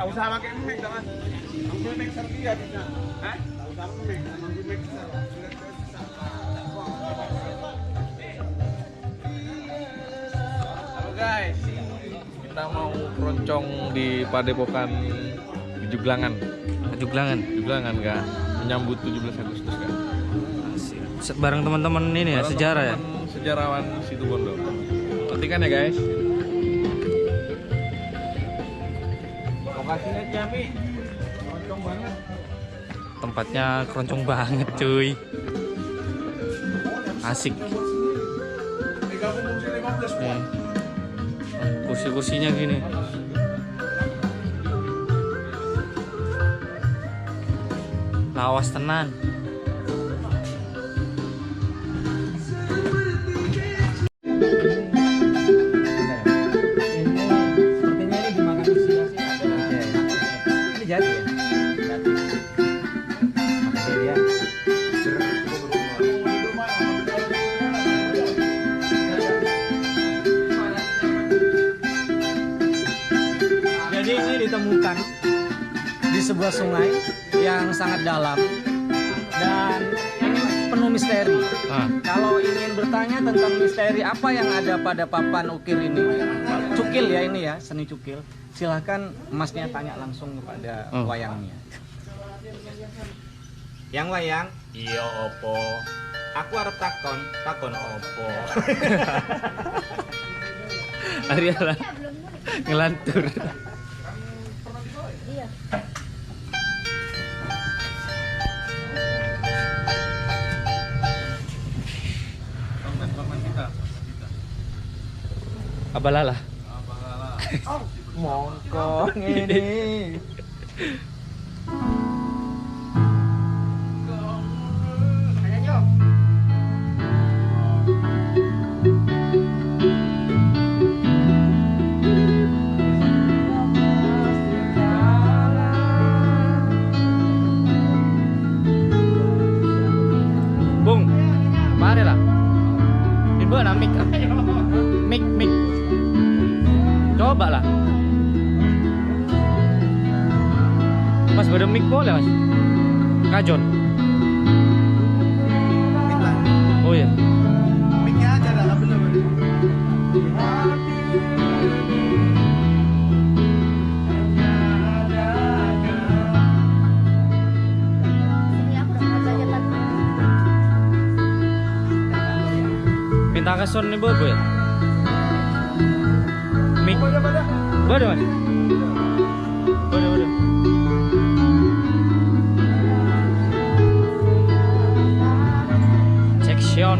usah pakai mic, kan? Ambil mixer dia bisa. Hah? Enggak usah mic, ambil mixer. Halo guys. Kita mau keroncong di Padepokan di Juglangan. Juglangan kak. Menyambut 17 Agustus kan. Bareng teman-teman ini ya, sejarah ya. Sejarawan Situbondo. Nantikan ya guys. Lokasinya Ciami. Keroncong banget. Tempatnya keroncong banget cuy. Asik. Kursi-kursinya gini. Lawas tenan. Jadi ini ditemukan di sebuah sungai yang sangat dalam dan ini penuh misteri. Kalau ingin bertanya tentang misteri apa yang ada pada papan ukir ini, cukil ya ini ya, seni cukil, silahkan emasnya tanya langsung kepada wayangnya. Yang wayang, iya opo. Aku harap takon opo. Ariela ngelantur. Abalala. Oh, mongko ini. Bung, mari lah. Ibu nak mic, mic. Coba lah. Mas pada mic boleh mas? Kajon. Oh ya. Mic-nya aja dah, belum. Minta kason nih bobo ya. Mic. Bodoh mas. Bodoh. Section.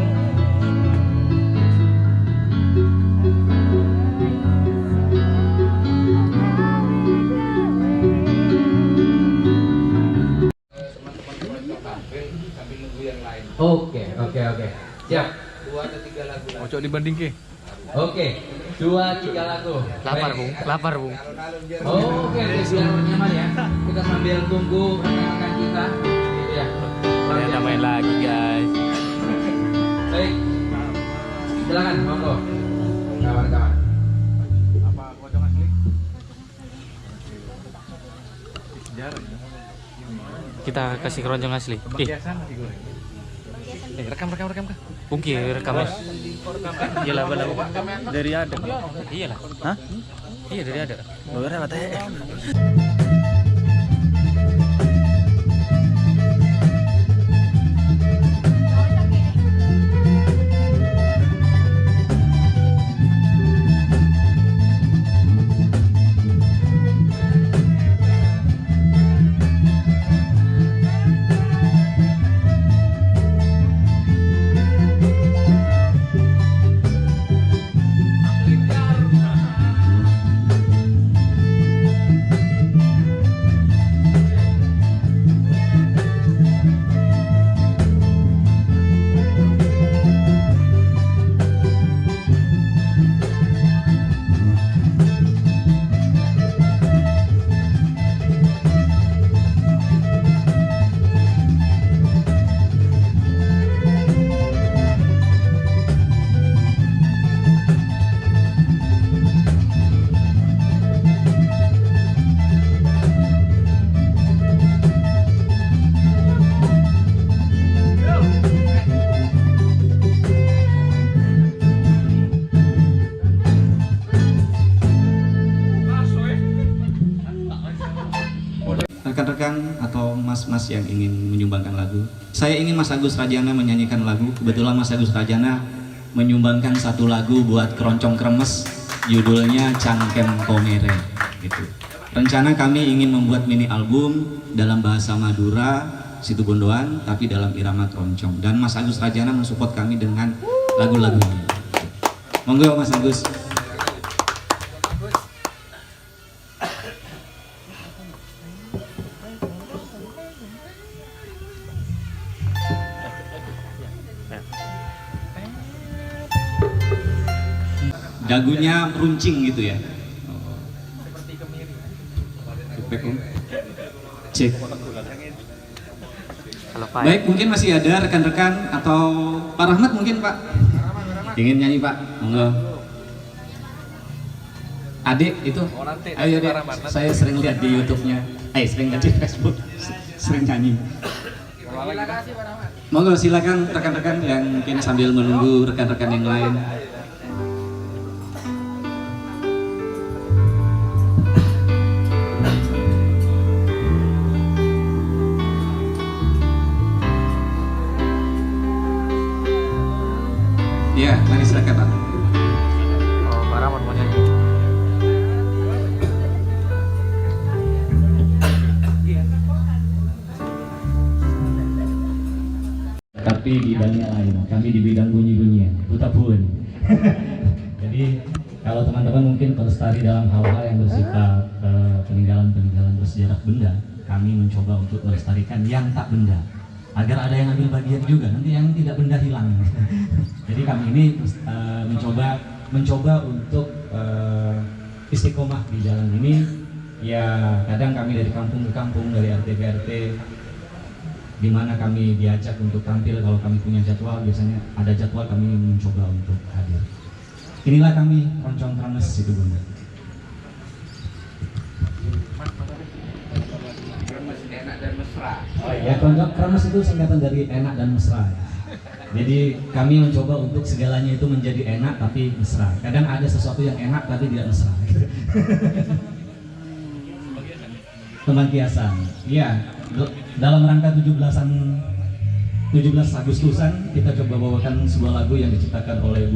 Oke. Siap. 2 atau 3 lagu lah. Ojo dibanding ke. Oke. 2-3 lagu. Lapar bung. Oke, biar nyaman ya. Kita sambil tunggu rekan-rekan kita. Gitu ya. Ternyata main lagi guys. Baik. Silakan, monggo. Kawan-kawan. Apa keroncong asli? Sejarah. Kita kasih keroncong asli. Kebiasaan masih goreng. Rekam. Bungki rekam ya. Iyalah balau. Dari ada. Iyalah. Hah? Iya dari ada. Boleh katanya. Mas yang ingin menyumbangkan lagu. Saya ingin Mas Agus Rajana menyanyikan lagu. Kebetulan Mas Agus Rajana menyumbangkan satu lagu buat Keroncong Kremes, judulnya Cangkem Komere gitu. Rencana kami ingin membuat mini album dalam bahasa Madura, Situbondoan, tapi dalam irama keroncong. Dan Mas Agus Rajana mensupport kami dengan lagu-lagunya. Monggo Mas Agus. Dagunya runcing gitu ya. Cek. Baik, mungkin masih ada rekan-rekan atau Pak Rahmat mungkin Pak ingin nyanyi Pak, monggo. Adik itu, ayo deh, saya sering lihat di YouTube-nya, sering lihat di Facebook, sering nyanyi. Monggo silakan rekan-rekan yang mungkin sambil menunggu rekan-rekan yang lain. Ya, mari silakan Pak. Oh, Pak Rahmat mau nyanyi. Tapi bidangnya lain, kami di bidang bunyi-bunyian, pun. Jadi kalau teman-teman mungkin pelestari dalam hal-hal yang bersifat peninggalan-peninggalan bersejarah benda, kami mencoba untuk melestarikan yang tak benda, agar ada yang ambil bagian juga, nanti yang tidak benda hilang. Jadi kami ini mencoba untuk istiqomah di jalan ini. Ya kadang kami dari kampung ke kampung, dari RT ke RT, di mana kami diajak untuk tampil. Kalau kami punya jadwal, biasanya ada jadwal, kami mencoba untuk hadir. Inilah kami, Keroncong Kremes Situbondo. Enak dan mesra. Oh iya, Keroncong Kremes itu singkatan dari enak dan mesra. Jadi kami mencoba untuk segalanya itu menjadi enak tapi mesra. Kadang ada sesuatu yang enak tapi tidak mesra. Teman kiasan. Iya, dalam rangka 17 Agustusan kita coba bawakan sebuah lagu yang diciptakan oleh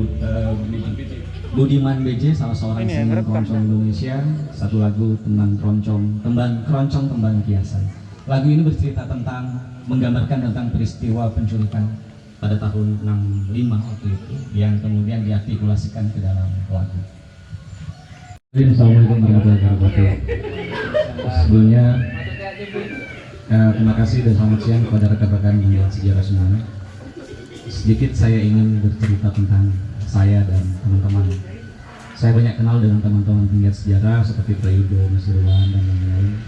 Budiman BJ, salah seorang senior keroncong Indonesia. Satu lagu tentang keroncong tembang kiasan. Lagu ini bercerita tentang, menggambarkan tentang peristiwa penculikan pada tahun 65 waktu itu, yang kemudian diartikulasikan ke dalam lagu. Assalamualaikum warahmatullahi wabarakatuh. Sebelumnya terima kasih dan selamat siang kepada rekan-rekan penggiat sejarah semuanya. Sedikit saya ingin bercerita tentang saya dan teman-teman. Saya banyak kenal dengan teman-teman penggiat sejarah seperti Prayudo, Mas Irwan, dan lain-lain.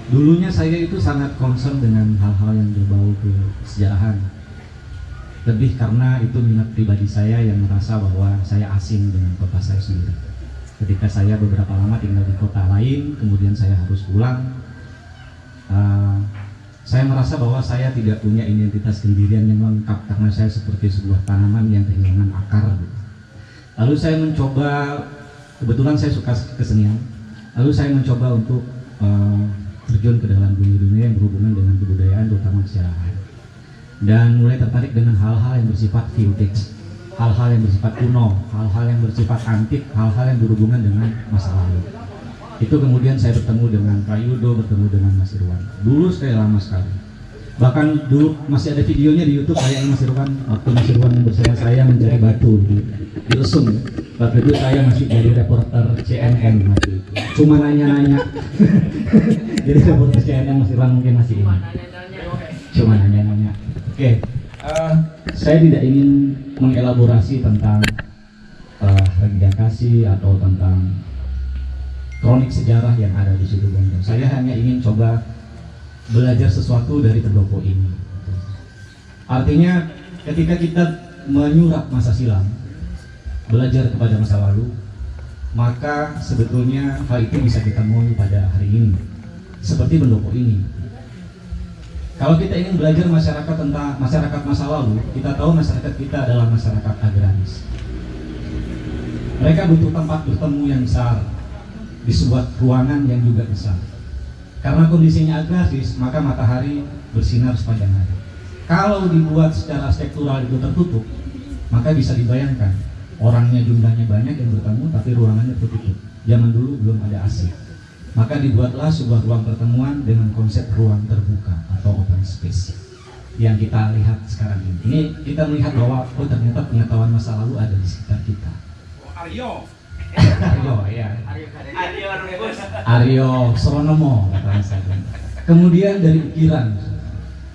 Dulunya saya itu sangat concern dengan hal-hal yang berbau ke kesejarahan. Lebih karena itu minat pribadi saya yang merasa bahwa saya asing dengan kota saya sendiri. Ketika saya beberapa lama tinggal di kota lain, kemudian saya harus pulang, saya merasa bahwa saya tidak punya identitas kendirian yang lengkap karena saya seperti sebuah tanaman yang kehilangan akar. Lalu saya mencoba, kebetulan saya suka kesenian, lalu saya mencoba untuk terjun ke dalam dunia yang berhubungan dengan kebudayaan, terutama kesejarahan, dan mulai tertarik dengan hal-hal yang bersifat vintage, hal-hal yang bersifat kuno, hal-hal yang bersifat antik, hal-hal yang berhubungan dengan masa lalu. Itu kemudian saya bertemu dengan Prayudo, bertemu dengan Mas Irwan. Dulu sekali, lama sekali. Bahkan dulu masih ada videonya di YouTube kayaknya Mas Irwan, waktu Mas Irwan bersama saya mencari batu di Lesung. Waktu itu saya masih jadi reporter CNN waktu itu. Cuma nanya-nanya. Jadi reporter CNN Mas Irwan mungkin masih ingat. Cuma nanya-nanya. Oke. Saya tidak ingin mengelaborasi tentang Regida Kasih atau tentang kronik sejarah yang ada di Situbondo. Saya hanya ingin coba belajar sesuatu dari pendopo ini. Artinya ketika kita menyurat masa silam, belajar kepada masa lalu, maka sebetulnya hal itu bisa kita mulai pada hari ini. Seperti pendopo ini. Kalau kita ingin belajar masyarakat tentang masyarakat masa lalu, kita tahu masyarakat kita adalah masyarakat agraris. Mereka butuh tempat bertemu yang besar, di sebuah ruangan yang juga besar. Karena kondisinya agraris, maka matahari bersinar sepanjang hari. Kalau dibuat secara struktural itu tertutup, maka bisa dibayangkan orangnya jumlahnya banyak yang bertemu tapi ruangannya tertutup. Zaman dulu belum ada AC. Maka dibuatlah sebuah ruang pertemuan dengan konsep ruang terbuka atau open space yang kita lihat sekarang ini. Ini kita melihat bahwa ternyata pengetahuan masa lalu ada di sekitar kita. Aryo ya. Aryo Sronomo kata saya. Kemudian dari ukiran.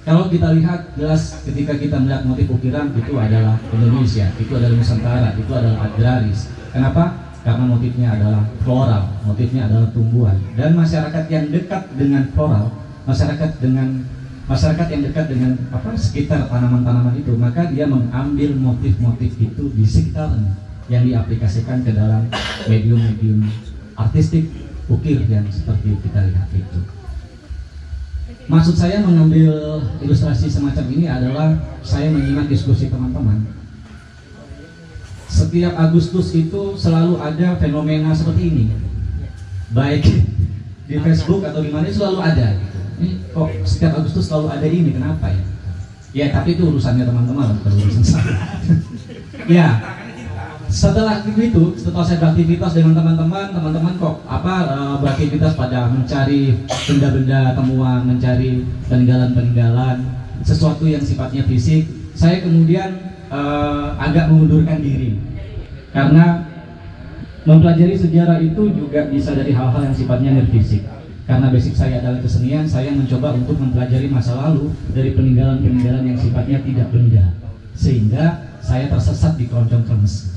Kalau kita lihat jelas ketika kita melihat motif ukiran itu adalah Indonesia, itu adalah Nusantara, itu adalah agraris. Kenapa? Karena motifnya adalah floral, motifnya adalah tumbuhan. Dan masyarakat yang dekat dengan floral, masyarakat yang dekat dengan sekitar tanaman-tanaman itu, maka dia mengambil motif-motif itu di sekitarnya yang diaplikasikan ke dalam medium-medium artistik ukir yang seperti kita lihat itu. Maksud saya mengambil ilustrasi semacam ini adalah saya menyimak diskusi teman-teman. Setiap Agustus itu selalu ada fenomena seperti ini, baik di Facebook atau di mana selalu ada. Gitu. Ini kok setiap Agustus selalu ada ini, kenapa ya? Ya tapi itu urusannya teman-teman, bukan urusan saya. Ya, setelah saya beraktivitas dengan teman-teman kok beraktivitas pada mencari benda-benda temuan, mencari peninggalan-peninggalan, sesuatu yang sifatnya fisik. Saya kemudian agak mengundurkan diri karena mempelajari sejarah itu juga bisa dari hal-hal yang sifatnya nirfisik. Karena basic saya adalah kesenian, saya mencoba untuk mempelajari masa lalu dari peninggalan-peninggalan yang sifatnya tidak benda, sehingga saya tersesat di keroncong kremes.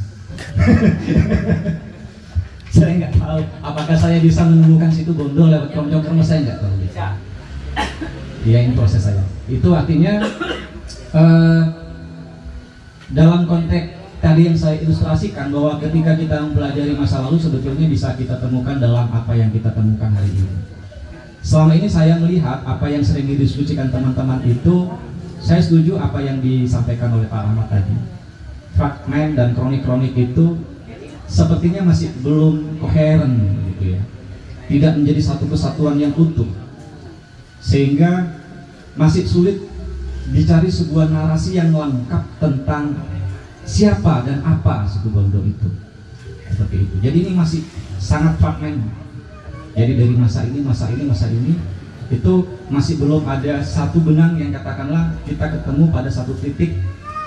Saya nggak tahu apakah saya bisa menemukan situ Bondo lewat keroncong kremes, saya nggak tahu. Ya ini proses saya. Itu artinya dalam konteks tadi yang saya ilustrasikan bahwa ketika kita mempelajari masa lalu sebetulnya bisa kita temukan dalam apa yang kita temukan hari ini. Selama ini saya melihat apa yang sering didiskusikan teman-teman itu, saya setuju apa yang disampaikan oleh Pak Rahmat tadi. Fragmen dan kronik-kronik itu sepertinya masih belum koheren gitu ya. Tidak menjadi satu kesatuan yang utuh. Sehingga masih sulit dicari sebuah narasi yang lengkap tentang siapa dan apa suku Bondo itu. Seperti itu. Jadi ini masih sangat fragmen. Jadi dari masa ini itu masih belum ada satu benang yang katakanlah kita ketemu pada satu titik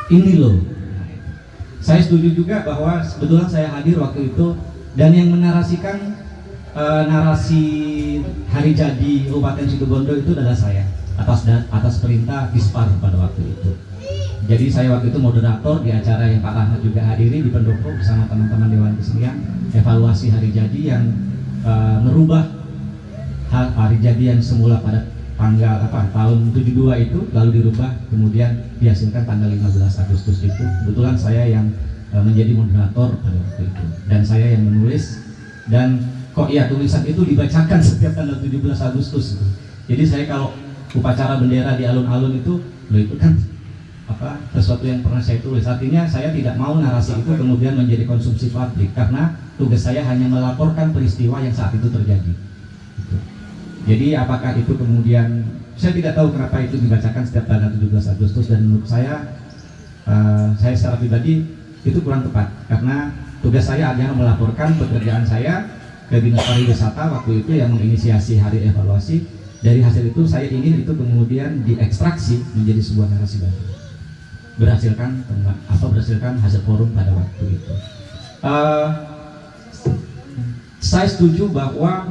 ini loh. Saya setuju juga bahwa kebetulan saya hadir waktu itu dan yang menarasikan narasi hari jadi Kabupaten Situbondo itu adalah saya atas perintah Dispar pada waktu itu. Jadi saya waktu itu moderator di acara yang Pak Rahmat juga hadiri di Pendopo bersama teman-teman Dewan Kesenian, evaluasi hari jadi yang merubah hari jadi yang semula pada tanggal tahun 72 itu lalu dirubah kemudian dihasilkan tanggal 15 Agustus itu. Kebetulan saya yang menjadi moderator pada waktu itu dan saya yang menulis, dan kok ya tulisan itu dibacakan setiap tanggal 17 Agustus itu. Jadi saya kalau upacara bendera di alun-alun itu kan sesuatu yang pernah saya tulis. Artinya saya tidak mau narasi itu kemudian menjadi konsumsi publik karena tugas saya hanya melaporkan peristiwa yang saat itu terjadi gitu. Jadi apakah itu kemudian, saya tidak tahu kenapa itu dibacakan setiap tanggal 17 Agustus dan menurut saya secara pribadi itu kurang tepat karena tugas saya adalah melaporkan pekerjaan saya ke Dinas Pariwisata waktu itu yang menginisiasi hari evaluasi. Dari hasil itu saya ingin itu kemudian diekstraksi menjadi sebuah narasi baru. Berdasarkan hasil forum pada waktu itu. Saya setuju bahwa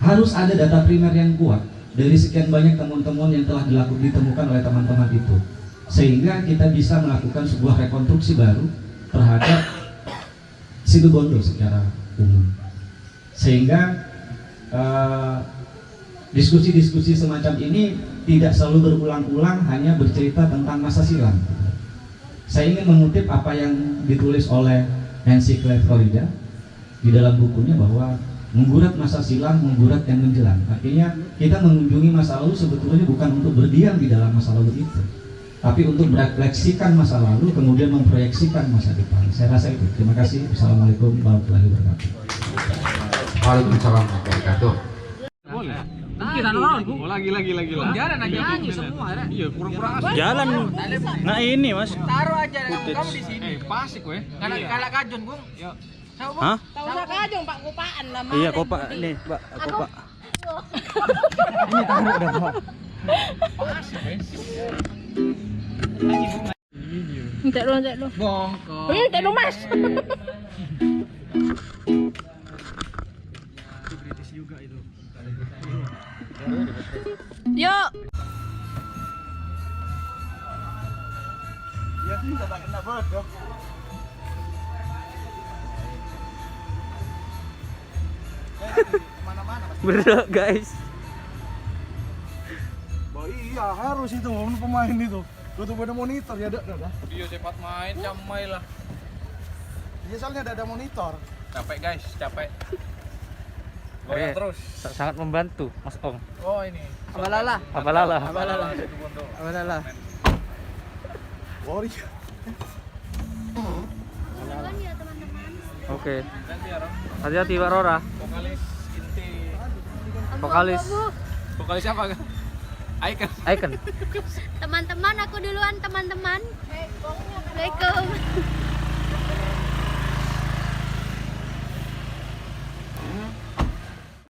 harus ada data primer yang kuat dari sekian banyak temuan-temuan yang telah ditemukan oleh teman-teman itu, sehingga kita bisa melakukan sebuah rekonstruksi baru terhadap Situbondo secara umum. Sehingga diskusi-diskusi semacam ini tidak selalu berulang-ulang hanya bercerita tentang masa silam. Saya ingin mengutip apa yang ditulis oleh Nancy Claire Florida di dalam bukunya bahwa menggurat masa silam, menggurat yang menjelang. Artinya kita mengunjungi masa lalu sebetulnya bukan untuk berdiam di dalam masa lalu itu, tapi untuk merefleksikan masa lalu kemudian memproyeksikan masa depan. Saya rasa itu. Terima kasih. Assalamualaikum warahmatullahi wabarakatuh. Waalaikumsalam warahmatullahi wabarakatuh. Kita nonton. Oh, lagi. Jalan aja nyanyi semua. Iya, kurang-kurang asli. Jalan. Nah ini mas. Taruh aja kamu di sini. Pasik weh. Kalau kajun, Bung. Yuk. Hah? Tahu sak aja Pak Kupaan nama. Iya kopak nih pak, kopak. Entek lo. Bongkok. Entek lo Mas. Yuk. Berat guys. Iya harus itu pemain itu. Tutup ada monitor ya ada. Video cepat main, camai lah. Iya soalnya ada monitor. Capek guys, capek. Goyang terus. Sangat membantu Mas Ong. Oh ini. Abalala. Abalala. Abalala. Oh iya. Oke. Nanti ya Ron. Hati-hati Pak Rora. Vokalis inti. Vokalis. Vokalis siapa kan? Icon. Icon. Teman-teman aku duluan teman-teman. Assalamualaikum.